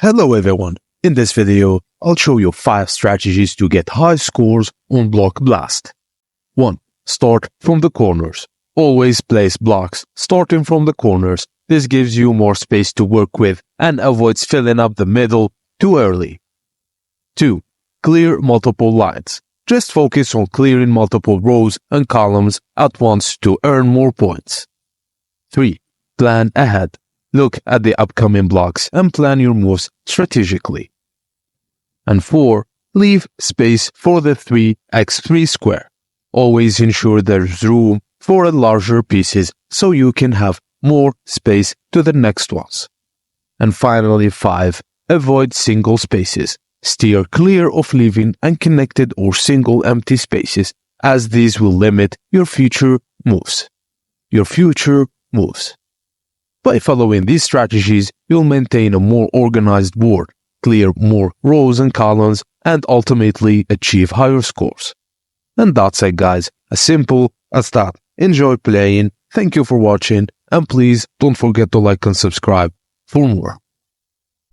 Hello everyone, in this video I'll show you 5 strategies to get high scores on Block Blast. 1. Start from the corners. Always place blocks starting from the corners. This gives you more space to work with and avoids filling up the middle too early. 2. Clear multiple lines. Just focus on clearing multiple rows and columns at once to earn more points. 3. Plan ahead. Look at the upcoming blocks and plan your moves strategically. And 4. Leave space for the 3x3 square. Always ensure there's room for larger pieces so you can have more space to the next ones. And finally 5. Avoid single spaces. Steer clear of leaving unconnected or single empty spaces, as these will limit your future moves. By following these strategies, you'll maintain a more organized board, clear more rows and columns, and ultimately achieve higher scores. And that's it, guys. As simple as that. Enjoy playing, thank you for watching, and please don't forget to like and subscribe for more.